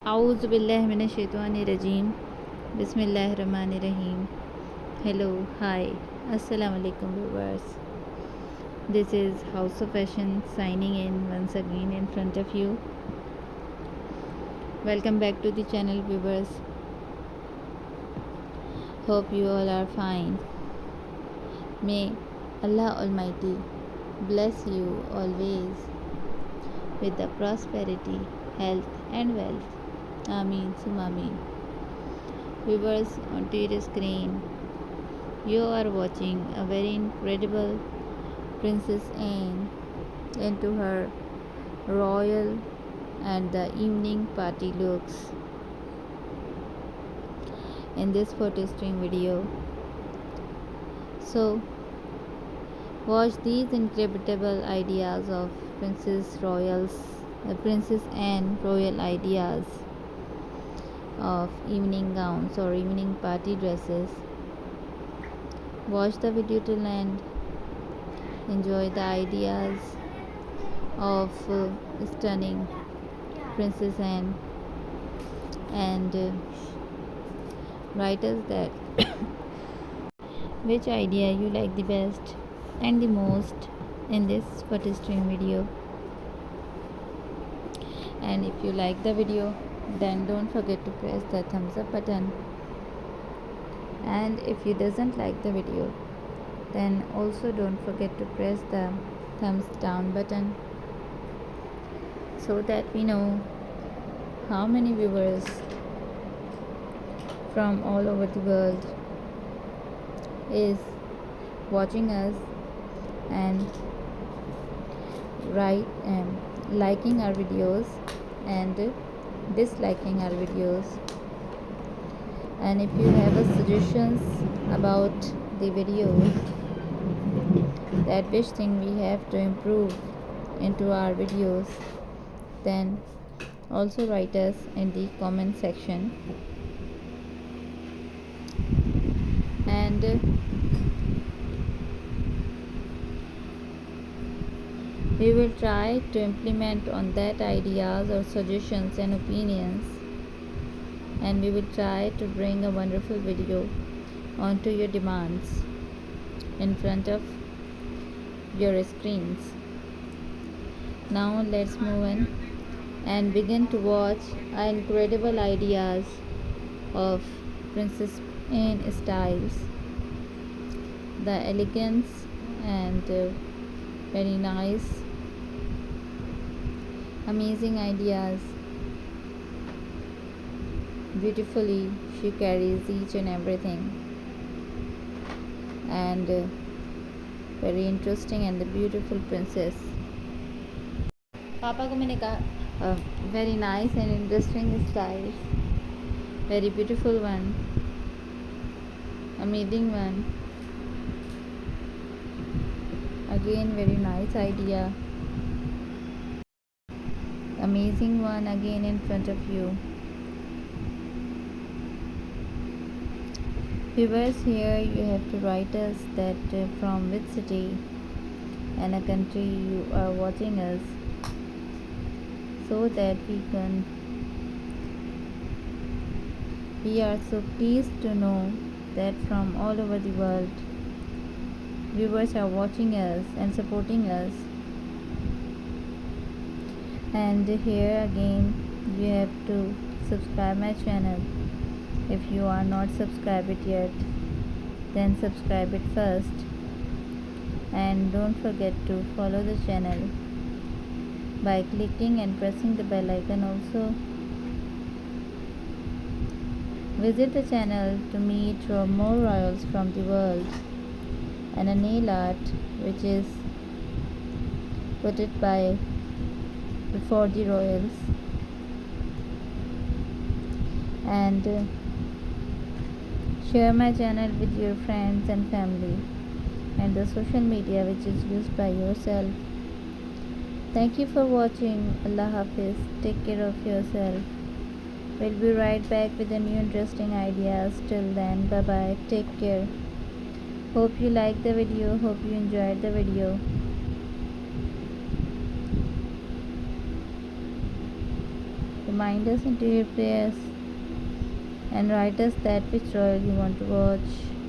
A'udhu billahi minash shaitani rajim. Bismillahir Rahmanir Rahim. Hello, hi, Assalamu alaikum viewers. This is House of Fashion signing in once again in front of you. Welcome back to the channel viewers. Hope you all are fine. May Allah Almighty bless you always with the prosperity, health and wealth. Ameen summa ameen. Viewers, onto your screen, you are watching a very incredible Princess Anne into her royal and the evening party looks in this photo stream video. So, watch these incredible ideas of Princess Anne royal ideas of evening gowns or evening party dresses. Watch the video till end. Enjoy the ideas of stunning Princess Anne and write us that which idea you like the best and the most in this photo stream video. And if you like the video, then don't forget to press the thumbs up button. And if you doesn't like the video, then also don't forget to press the thumbs down button so that we know how many viewers from all over the world is watching us and liking our videos and disliking our videos. And if you have suggestions about the videos, that which thing we have to improve into our videos, then also write us in the comment section. And we will try to implement on that ideas or suggestions and opinions, and we will try to bring a wonderful video onto your demands in front of your screens. Now let's move in and begin to watch our incredible ideas of Princess Anne styles, the elegance and very nice amazing ideas. Beautifully she carries each and everything, and very interesting and the beautiful princess. पापा को मैंने कहा very nice and interesting styles, very beautiful one, amazing one, again very nice idea, amazing one again in front of you. Viewers, here you have to write us that from which city and a country you are watching us, so that we are so pleased to know that from all over the world viewers are watching us and supporting us. And here again you have to subscribe my channel. If you are not subscribed yet, then subscribe it first, and don't forget to follow the channel by clicking and pressing the bell icon. Also visit the channel to meet more royals from the world, and a nail art which is put it by before the royals, and share my channel with your friends and family and the social media which is used by yourself. Thank you for watching. Allah Hafiz. Take care of yourself. We'll be right back with a new interesting ideas. Till then, bye bye. Take care. Hope you liked the video. Hope you enjoyed the video. Remind us into your prayers and write us that which royal you want to watch.